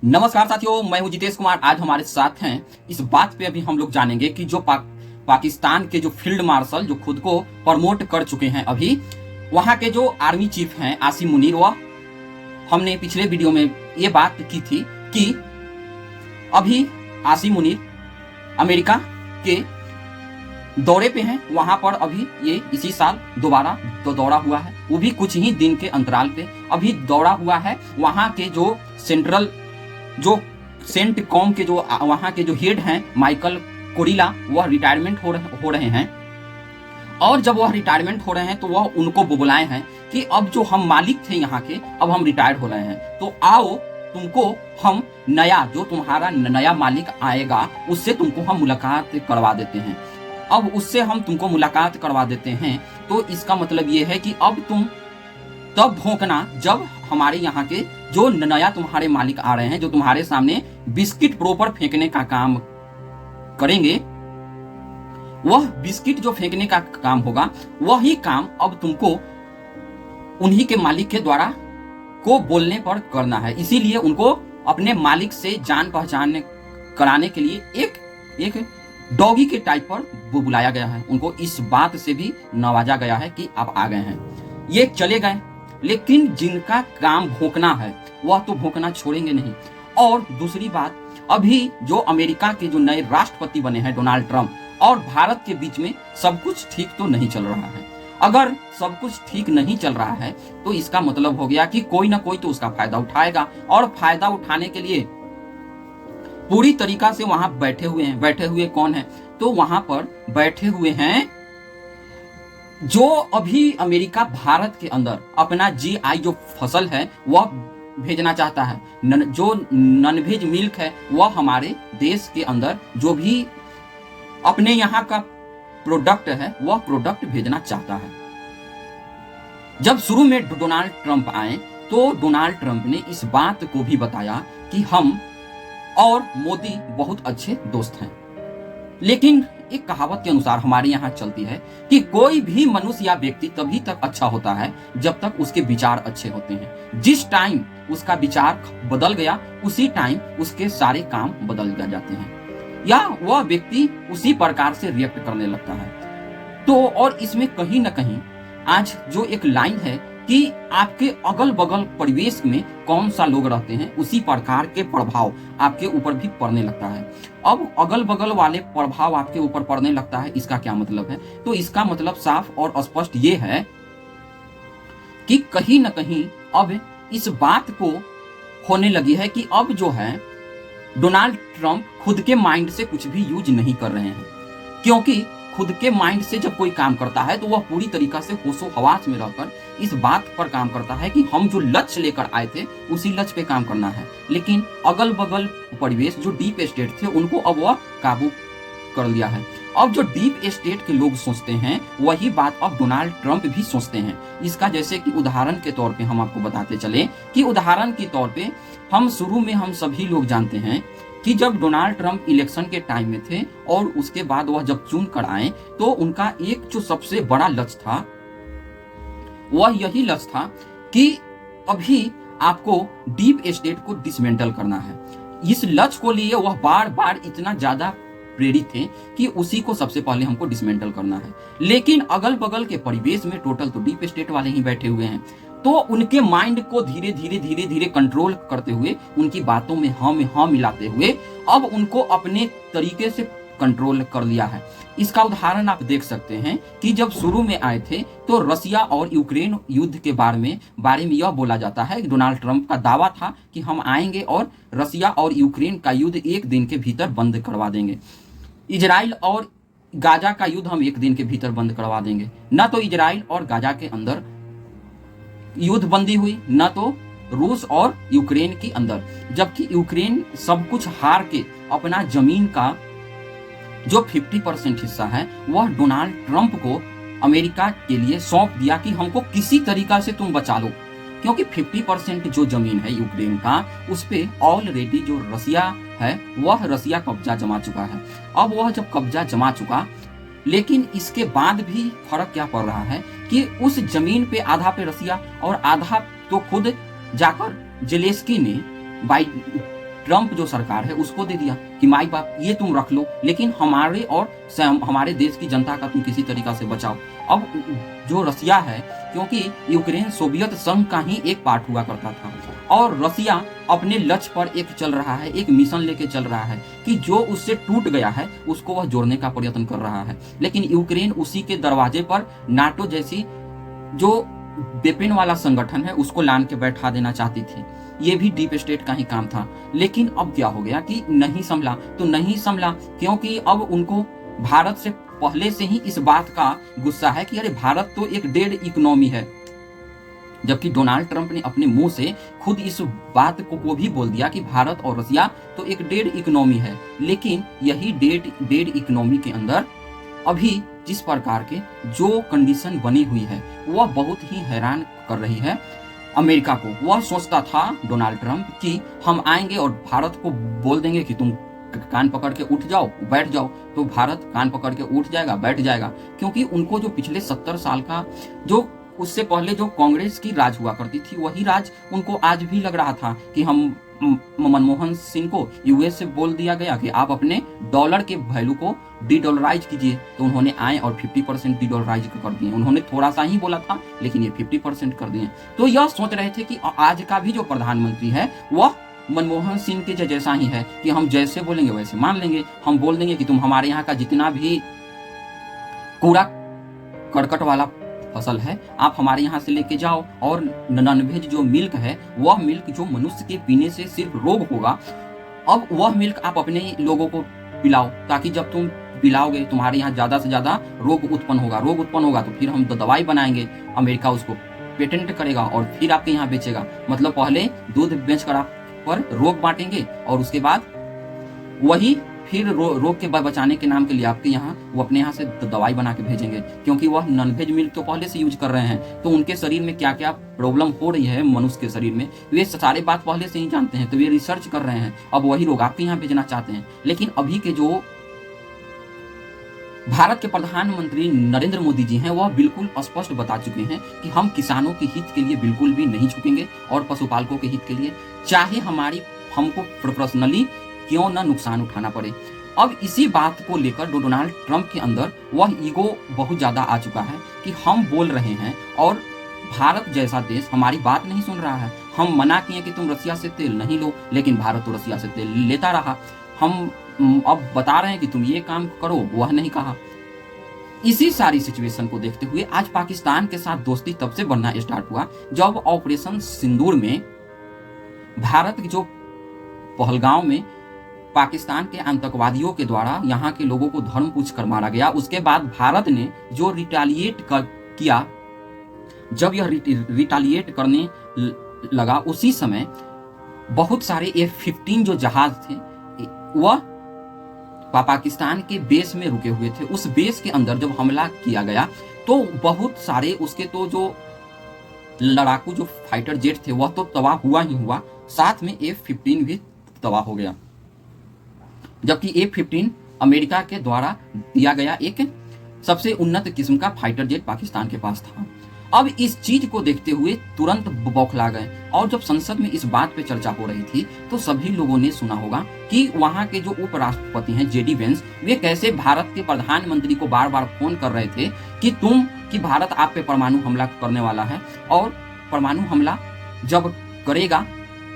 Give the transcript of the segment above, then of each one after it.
नमस्कार साथियों, मैं हूं जितेश कुमार। आज हमारे साथ हैं इस बात पे अभी हम लोग जानेंगे कि जो पाकिस्तान के जो फील्ड मार्शल जो खुद को प्रमोट कर चुके हैं, अभी वहां के जो आर्मी चीफ हैं आसिम मुनीर, वह हमने पिछले वीडियो में ये बात की थी कि अभी आसिम मुनीर अमेरिका के दौरे पे हैं। वहां पर अभी ये इसी साल दोबारा दौरा हुआ है, वो भी कुछ ही दिन के अंतराल पे अभी दौरा हुआ है। वहां के जो सेंट कॉम के जो वहां के जो हेड हैं माइकल कोरिला, वह रिटायरमेंट हो रहे हैं। और जब वह रिटायरमेंट हो रहे हैं तो वह उनको बुलाए हैं कि अब जो हम मालिक थे यहाँ के, अब हम रिटायर हो रहे हैं, तो आओ तुमको हम नया जो तुम्हारा नया मालिक आएगा उससे तुमको हम मुलाकात करवा देते हैं। अब उससे हम तुमको मुलाकात करवा देते हैं तो इसका मतलब ये है कि अब तुम तब भौंकना जब हमारे यहाँ के जो नया तुम्हारे मालिक आ रहे हैं, जो तुम्हारे सामने बिस्किट प्रॉपर फेंकने का काम करेंगे, वह बिस्किट जो फेंकने का काम होगा वही काम अब तुमको उन्हीं के मालिक के द्वारा को बोलने पर करना है। इसीलिए उनको अपने मालिक से जान पहचान कराने के लिए एक डॉगी के टाइप पर बुलाया गया है। उनको इस बात से भी नवाजा गया है कि आप आ गए हैं। ये चले गए, लेकिन जिनका काम भौंकना है वह तो भौंकना छोड़ेंगे नहीं। और दूसरी बात, अभी जो अमेरिका के जो नए राष्ट्रपति बने हैं डोनाल्ड ट्रंप, और भारत के बीच में सब कुछ ठीक तो नहीं चल रहा है। अगर सब कुछ ठीक नहीं चल रहा है तो इसका मतलब हो गया कि कोई ना कोई तो उसका फायदा उठाएगा, और फायदा उठाने के लिए पूरी तरीका से वहां बैठे हुए हैं। बैठे हुए कौन है? तो वहां पर बैठे हुए हैं जो अभी अमेरिका भारत के अंदर अपना GI जो फसल है वह भेजना चाहता है। जो नॉनवेज मिल्क है वह हमारे देश के अंदर जो भी अपने यहाँ का प्रोडक्ट है वह प्रोडक्ट भेजना चाहता है। जब शुरू में डोनाल्ड ट्रंप आए तो डोनाल्ड ट्रंप ने इस बात को भी बताया कि हम और मोदी बहुत अच्छे दोस्त हैं। लेकिन एक कहावत के अनुसार हमारे यहाँ चलती है कि कोई भी मनुष्य या व्यक्ति तभी तक अच्छा होता है जब तक उसके विचार अच्छे होते हैं। जिस टाइम उसका विचार बदल गया उसी टाइम उसके सारे काम बदल जाते हैं, या वह व्यक्ति उसी प्रकार से रिएक्ट करने लगता है। तो और इसमें कहीं ना कहीं आज जो एक लाइन है कि आपके अगल बगल परिवेश में कौन सा लोग रहते हैं उसी प्रकार के प्रभाव आपके ऊपर भी पड़ने लगता है। अब अगल बगल वाले प्रभाव आपके ऊपर पड़ने लगता है, इसका क्या मतलब है? तो इसका मतलब साफ और स्पष्ट ये है कि कहीं ना कहीं अब इस बात को होने लगी है कि अब जो है डोनाल्ड ट्रंप खुद के माइंड से कुछ भी यूज नहीं कर रहे हैं। क्योंकि खुद के माइंड से जब कोई काम करता है तो वह पूरी तरीका से होशो हवास में रहकर इस बात पर काम करता है कि हम जो लक्ष्य लेकर आए थे उसी लक्ष्य पे काम करना है। लेकिन अगल बगल परिवेश जो डीप स्टेट थे उनको अब वह काबू कर लिया है। अब जो डीप स्टेट के लोग सोचते हैं वही बात अब डोनाल्ड ट्रंप भी सोचते हैं। इसका जैसे कि उदाहरण के तौर पे हम आपको बताते चले कि उदाहरण के तौर पे हम शुरू में हम सभी लोग जानते हैं कि जब डोनाल्ड ट्रंप इलेक्शन के टाइम में थे और उसके बाद वह जब चुन कर आए तो उनका एक जो सबसे बड़ा लक्ष्य था वह यही लक्ष्य था कि अभी आपको डीप स्टेट को डिसमेंटल करना है। इस लक्ष्य को लिए वह बार बार इतना ज्यादा प्रेरित थे कि उसी को सबसे पहले हमको डिसमेंटल करना है। लेकिन अगल बगल के परिवेश में टोटल तो डीप स्टेट वाले ही बैठे हुए हैं, तो उनके माइंड को धीरे धीरे कंट्रोल करते हुए, उनकी बातों में हाँ मिलाते हुए अब उनको अपने तरीके से कंट्रोल कर लिया है। इसका उदाहरण आप देख सकते हैं कि जब शुरू में आए थे तो रसिया और यूक्रेन युद्ध के बारे में यह बोला जाता है कि डोनाल्ड ट्रंप का दावा था कि हम आएंगे और रसिया और यूक्रेन का युद्ध एक दिन के भीतर बंद करवा देंगे। इजराइल और गाजा का युद्ध हम एक दिन के भीतर बंद करवा देंगे। न तो इजराइल और गाजा के अंदर युद्ध बंदी हुई, न तो रूस और यूक्रेन के अंदर, जबकि यूक्रेन सब कुछ हार के अपना जमीन का जो 50% हिस्सा है वह डोनाल्ड ट्रंप को अमेरिका के लिए सौंप दिया कि हमको किसी तरीका से तुम बचा लो। क्योंकि 50% जो जमीन है यूक्रेन का उस पे ऑलरेडी जो रसिया है वह रसिया कब्जा जमा चुका है। अब वह जब कब्जा जमा चुका, लेकिन इसके बाद भी फर्क क्या पड़ रहा है कि उस जमीन पे आधा पे रसिया और आधा तो खुद जाकर जेलेस्की ने ट्रंप जो सरकार है उसको दे दिया कि माई बाप ये तुम रख लो, लेकिन हमारे और हमारे देश की जनता का तुम किसी तरीका से बचाओ। अब जो रसिया है, क्योंकि यूक्रेन सोवियत संघ का ही एक पार्ट हुआ करता था और रसिया अपने लक्ष्य पर एक चल रहा है, एक मिशन लेके चल रहा है कि जो उससे टूट गया है उसको वह जोड़ने का प्रयत्न कर रहा है। लेकिन यूक्रेन उसी के दरवाजे पर नाटो जैसी जो वेपन वाला संगठन है उसको लान के बैठा देना चाहती थी। ये भी डीप स्टेट का ही काम था। लेकिन अब क्या हो गया कि नहीं संभला तो नहीं संभला, क्योंकि अब उनको भारत से पहले से ही इस बात का गुस्सा है कि अरे भारत तो एक डेड इकोनॉमी है। जबकि डोनाल्ड ट्रंप ने अपने मुंह से खुद इस बात को भी बोल दिया कि भारत और रसिया तो एक डेड इकोनॉमी है। लेकिन यही डेड इकोनॉमी के अंदर अभी जिस प्रकार के जो कंडीशन बनी हुई है वह बहुत ही हैरान कर रही है अमेरिका को। वह सोचता था डोनाल्ड ट्रंप कि हम आएंगे और भारत को बोल देंगे कि तुम कान पकड़ के उठ जाओ, बैठ जाओ, तो भारत कान पकड़ के उठ जाएगा, बैठ जाएगा। क्योंकि उनको जो पिछले 70 साल का जो उससे पहले जो कांग्रेस की राज हुआ करती थी वही राज उनको आज भी लग रहा था कि हम मनमोहन सिंह को यूएस से बोल दिया गया कि आप अपने डॉलर के वैल्यू को डी-डॉलराइज कीजिए, तो उन्होंने आए और 50% डी-डॉलराइज कर दिए। उन्होंने थोड़ा सा ही बोला था लेकिन ये 50% कर दिए। तो यह सोच रहे थे कि आज का भी जो प्रधानमंत्री है वह मनमोहन सिंह के जैसा ही है कि हम जैसे बोलेंगे वैसे मान लेंगे। हम बोल देंगे कि तुम हमारे यहाँ का जितना भी कूड़ा करकट वाला फसल है आप हमारे यहाँ से लेके जाओ, और नॉनवेज जो मिल्क है वह मिल्क जो मनुष्य के पीने से सिर्फ रोग होगा, अब वह मिल्क आप अपने लोगों को पिलाओ, ताकि जब तुम पिलाओगे तुम्हारे यहाँ ज्यादा से ज्यादा रोग उत्पन्न होगा। रोग उत्पन्न होगा तो फिर हम दवाई बनाएंगे, अमेरिका उसको पेटेंट करेगा और फिर आपके यहाँ बेचेगा। मतलब पहले दूध बेचकर आप पर रोग बांटेंगे और उसके बाद वही फिर रोग के बचाने के नाम के लिए आपके यहाँ वो अपने यहाँ से दवाई बना के भेजेंगे। क्योंकि वह नॉनवेज मिल्क तो पहले से यूज कर रहे हैं, तो उनके शरीर में क्या क्या प्रॉब्लम हो रही है मनुष्य के शरीर में वे सारे बात पहले से ही जानते हैं, तो वे रिसर्च कर रहे हैं। अब वही रोग आपके यहाँ भेजना चाहते हैं। लेकिन अभी के जो भारत के प्रधानमंत्री नरेंद्र मोदी जी हैं वह बिल्कुल स्पष्ट बता चुके हैं कि हम किसानों के हित के लिए बिल्कुल भी नहीं झुकेंगे और पशुपालकों के हित के लिए, चाहे हमको पर्सनली क्यों ना नुकसान उठाना पड़े। अब इसी बात को लेकर डोनाल्ड ट्रंप के अंदर वह ईगो बहुत ज्यादा आ चुका है कि हम बोल रहे हैं और भारत जैसा देश हमारी बात नहीं सुन रहा है। हम मना किए कि तुम रसिया से तेल नहीं लो, लेकिन भारत तो रसिया से तेल लेता रहा। हम अब बता रहे हैं कि तुम ये काम करो, वह नहीं कहा। इसी सारी सिचुएशन को देखते हुए आज पाकिस्तान के साथ दोस्ती तब से बनना स्टार्ट हुआ जब ऑपरेशन सिंदूर में भारत के जो पहलगांव में पाकिस्तान के आतंकवादियों के द्वारा यहाँ के लोगों को धर्म पूछ कर मारा गया, उसके बाद भारत ने जो रिटेलिएट किया, जब यह रिटेलिएट करने लगा उसी समय बहुत सारे F-15 जो जहाज थे वह पाकिस्तान के बेस में रुके हुए थे। उस बेस के अंदर जब हमला किया गया तो बहुत सारे उसके तो जो लड़ाकू जो फाइटर जेट थे वह तो तबाह हुआ ही हुआ, साथ में F-15 भी तबाह हो गया। जबकि F-15 अमेरिका के द्वारा दिया गया एक सबसे उन्नत किस्म का फाइटर जेट पाकिस्तान के पास था। अब इस चीज को देखते हुए तुरंत बौखला गए और जब संसद में इस बात पे चर्चा हो रही थी तो सभी लोगों ने सुना होगा कि वहां के जो उपराष्ट्रपति हैं JD वेंस, वे कैसे भारत के प्रधानमंत्री को बार बार फोन कर रहे थे कि भारत आप पे परमाणु हमला करने वाला है और परमाणु हमला जब करेगा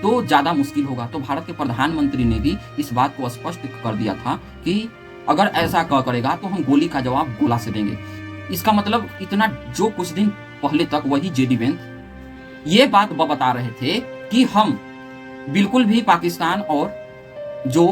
तो ज्यादा मुश्किल होगा। तो भारत के प्रधानमंत्री ने भी इस बात को स्पष्ट कर दिया था कि अगर ऐसा करेगा तो हम गोली का जवाब गोला से देंगे। इसका मतलब इतना जो कुछ दिन पहले तक वही JD वेंस ये बात बता रहे थे कि हम बिल्कुल भी पाकिस्तान और जो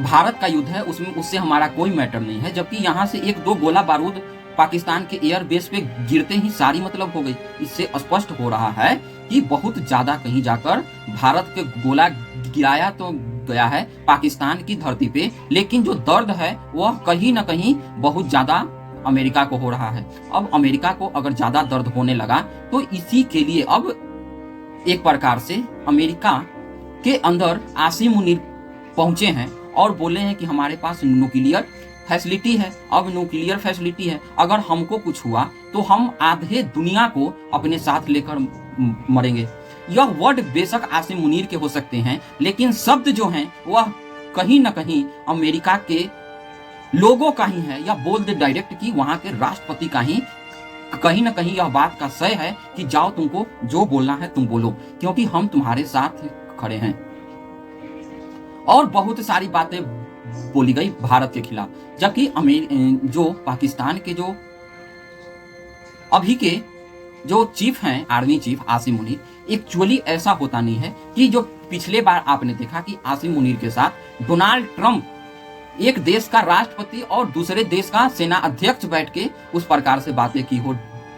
भारत का युद्ध है उसमें उससे हमारा कोई मैटर नहीं है। जबकि यहाँ से 1-2 गोला बारूद पाकिस्तान के एयर बेस पे गिरते ही सारी मतलब हो गई। इससे स्पष्ट हो रहा है कि बहुत ज्यादा कहीं जाकर भारत के गोला गिराया तो गया है पाकिस्तान की धरती पे, लेकिन जो दर्द है वह कहीं ना कहीं बहुत ज्यादा अमेरिका को हो रहा है। अब अमेरिका को अगर ज्यादा दर्द होने लगा तो इसी के लिए अब एक प्रकार से अमेरिका के अंदर आसिम मुनीर पहुंचे हैं और बोले हैं कि हमारे पास न्यूक्लियर फैसिलिटी है। अब न्यूक्लियर फैसिलिटी है, अगर हमको कुछ हुआ तो हम आधे दुनिया को अपने साथ लेकर मरेंगे। यह वर्ड बेशक आसिम मुनीर के हो सकते हैं, लेकिन शब्द जो हैं वह कहीं न कहीं अमेरिका के लोगों का ही है, या बोल दे डायरेक्ट कि वहां के राष्ट्रपति का ही कहीं न कहीं यह बात का सय है कि जाओ, तुमको जो बोलना है तुम बोलो, क्योंकि हम तुम्हारे साथ खड़े हैं। और बहुत सारी बातें बोली गई भारत के खिलाफ, जबकि जो पाकिस्तान के जो अभी के जो चीफ हैं, army chief Asim Munir, actually ऐसा होता नहीं है कि जो पिछले बार आपने देखा कि आसिम मुनीर के साथ डोनाल्ड ट्रंप, एक देश का राष्ट्रपति और दूसरे देश का सेना अध्यक्ष बैठ के उस प्रकार से बातें की हो,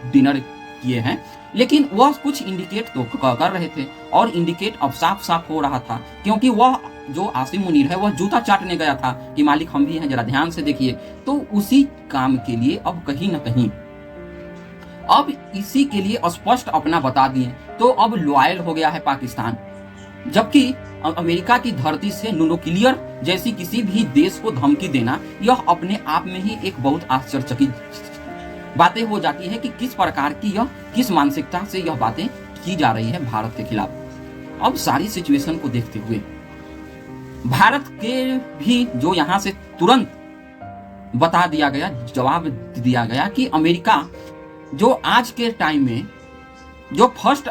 डिनर किए हैं, लेकिन वह कुछ इंडिकेट तो कर रहे थे, और इंडिकेट अब साफ साफ हो रहा था, क्योंकि वह जो आसिम मुनीर है वह जूता चाटने गया था कि मालिक हम भी हैं, जरा ध्यान से देखिए। तो उसी काम के लिए अब कहीं न कहीं अब इसी के लिए स्पष्ट अपना बता दिए, तो अब लॉयल हो गया है पाकिस्तान। जबकि अमेरिका की धरती से न्यूक्लियर जैसी किसी भी देश को धमकी देना, यह अपने आप में ही एक बहुत आश्चर्यचकित बातें हो जाती है कि किस प्रकार की यह किस मानसिकता से यह बातें की जा रही है भारत के खिलाफ। अब सारी सिचुएशन को देखते हुए भारत के भी जो यहाँ से तुरंत बता दिया गया, जवाब दिया गया कि अमेरिका जो आज के टाइम में जो फर्स्ट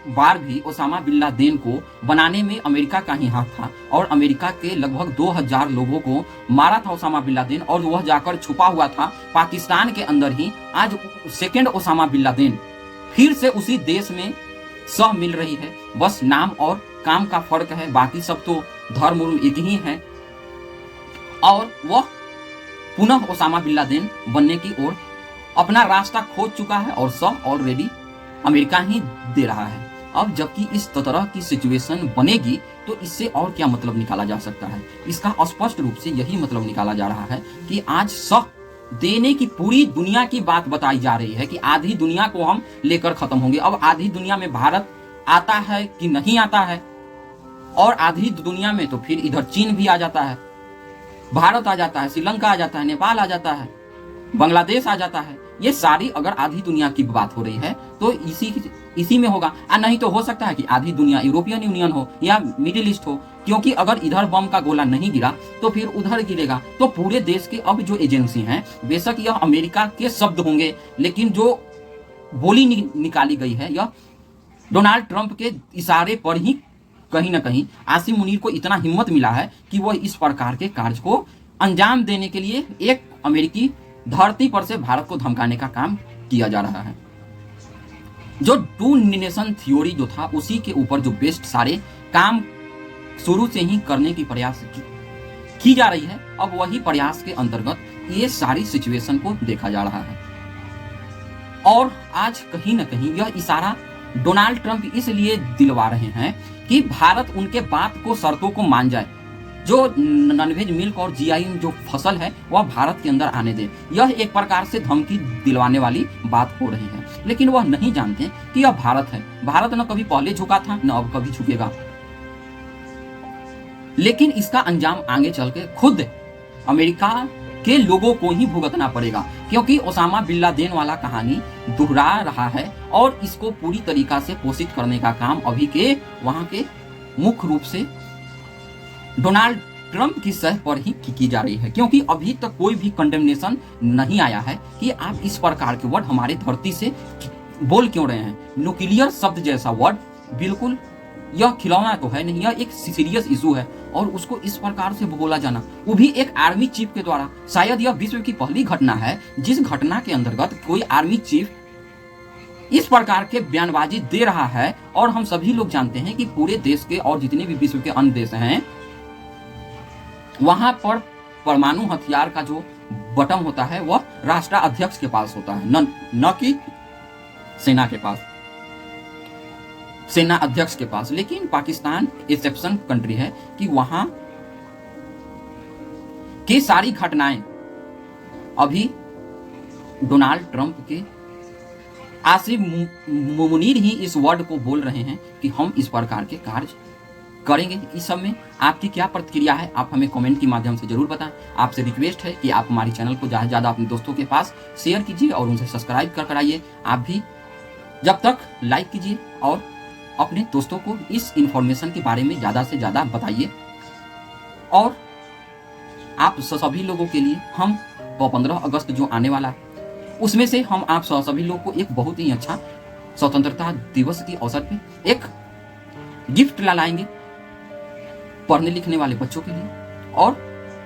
बार भी ओसामा बिन लादेन को बनाने में अमेरिका का ही हाथ था, और अमेरिका के लगभग 2000 लोगों को मारा था ओसामा बिन लादेन, और वह जाकर छुपा हुआ था पाकिस्तान के अंदर ही। आज सेकेंड ओसामा बिन लादेन फिर से उसी देश में सह मिल रही है, बस नाम और काम का फर्क है, बाकी सब तो धर्म एक ही है, और वह पुनः ओसामा बिन लादेन बनने की ओर अपना रास्ता खोज चुका है, और सह ऑलरेडी अमेरिका ही दे रहा है। अब जबकि इस तरह की सिचुएशन बनेगी तो इससे और क्या मतलब निकाला जा सकता है? इसका स्पष्ट रूप से यही मतलब निकाला जा रहा है कि आज सह देने की पूरी दुनिया की बात बताई जा रही है कि आधी दुनिया को हम लेकर खत्म होंगे। अब आधी दुनिया में भारत आता है कि नहीं आता है, और आधी दुनिया में तो फिर इधर चीन भी आ जाता है, भारत आ जाता है, श्रीलंका आ जाता है, नेपाल आ जाता है, बांग्लादेश आ जाता है। ये सारी अगर आधी दुनिया की बात हो रही है तो इसी में होगा, नहीं तो हो सकता है कि आधी दुनिया यूरोपियन यूनियन हो या मिडिल ईस्ट हो, क्योंकि अगर इधर बम का गोला नहीं गिरा तो फिर उधर गिरेगा। तो पूरे देश के अब जो एजेंसी हैं, बेशक यह अमेरिका के शब्द होंगे, लेकिन जो बोली निकाली गई है यह डोनाल्ड ट्रंप के इशारे पर ही कहीं ना कहीं आसिम मुनीर को इतना हिम्मत मिला है कि वह इस प्रकार के कार्य को अंजाम देने के लिए एक अमेरिकी धरती पर से भारत को धमकाने का काम किया जा रहा है। जो टू नेशन थ्योरी जो था उसी के ऊपर जो बेस्ट सारे काम शुरू से ही करने की प्रयास की जा रही है, अब वही प्रयास के अंतर्गत ये सारी सिचुएशन को देखा जा रहा है। और आज कहीं ना कहीं यह इशारा डोनाल्ड ट्रंप इसलिए दिलवा रहे हैं कि भारत उनके बात को, शर्तों को मान जाए, जो नॉनवेज मिल्क और जीआई जो फसल है वह भारत के अंदर आने दे। यह एक प्रकार से धमकी दिलवाने वाली बात हो रही है, लेकिन वह नहीं जानते कि यह भारत है। भारत न कभी पहले झुका था न अब कभी झुकेगा, लेकिन इसका अंजाम आगे चल के खुद अमेरिका के लोगों को ही भुगतना पड़ेगा, क्योंकि ओसामा बिन लादेन वाला कहानी दोहरा रहा है, और इसको पूरी तरीका से पोषित करने का काम अभी के वहां के मुख्य रूप से डोनाल्ड ट्रंप की सह पर ही की जा रही है, क्योंकि अभी तक कोई भी कंडेमनेशन नहीं आया है कि आप इस प्रकार के वर्ड हमारे धरती से बोल क्यों रहे हैं। न्यूक्लियर शब्द जैसा वर्ड बिल्कुल यह खिलौना तो है नहीं, यह एक सीरियस इशू है, और उसको इस प्रकार से बोला जाना, वो भी एक आर्मी चीफ के द्वारा। शायद यह विश्व की पहली घटना है जिस घटना के अंतर्गत कोई आर्मी चीफ इस प्रकार के बयानबाजी दे रहा है। और हम सभी लोग जानते हैं कि पूरे देश के और जितने भी विश्व के अन्य देश हैं वहां पर परमाणु हथियार का जो बटन होता है वह राष्ट्राध्यक्ष के पास होता है, न कि सेना के पास, सेना अध्यक्ष के पास। लेकिन पाकिस्तान एक्सेप्शन कंट्री है कि वहां की सारी घटनाएं अभी डोनाल्ड ट्रंप के आसिम मुनीर ही इस वर्ड को बोल रहे हैं कि हम इस प्रकार के कार्य करेंगे। इस सब में आपकी क्या प्रतिक्रिया है, आप हमें कमेंट के माध्यम से जरूर बताएं। आपसे रिक्वेस्ट है कि आप हमारी चैनल को ज़्यादा से ज़्यादा अपने दोस्तों के पास शेयर कीजिए और उनसे सब्सक्राइब कर कराइए। आप भी जब तक लाइक कीजिए और अपने दोस्तों को इस इंफॉर्मेशन के बारे में ज़्यादा से ज़्यादा बताइए। और आप सभी लोगों के लिए हम 15 अगस्त जो आने वाला है उसमें से हम आप सभी लोग को एक बहुत ही अच्छा स्वतंत्रता दिवस के अवसर पे एक गिफ्ट लाएंगे पढ़ने लिखने वाले बच्चों के लिए। और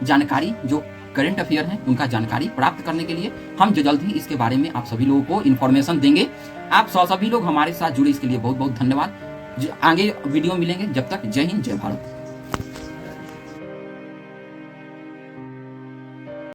जानकारी जो करंट अफेयर हैं उनका जानकारी प्राप्त करने के लिए हम जल्द ही इसके बारे में आप सभी लोगों को इन्फॉर्मेशन देंगे। आप सभी लोग हमारे साथ जुड़े इसके लिए बहुत बहुत धन्यवाद। आगे वीडियो मिलेंगे, जब तक जय हिंद जय भारत।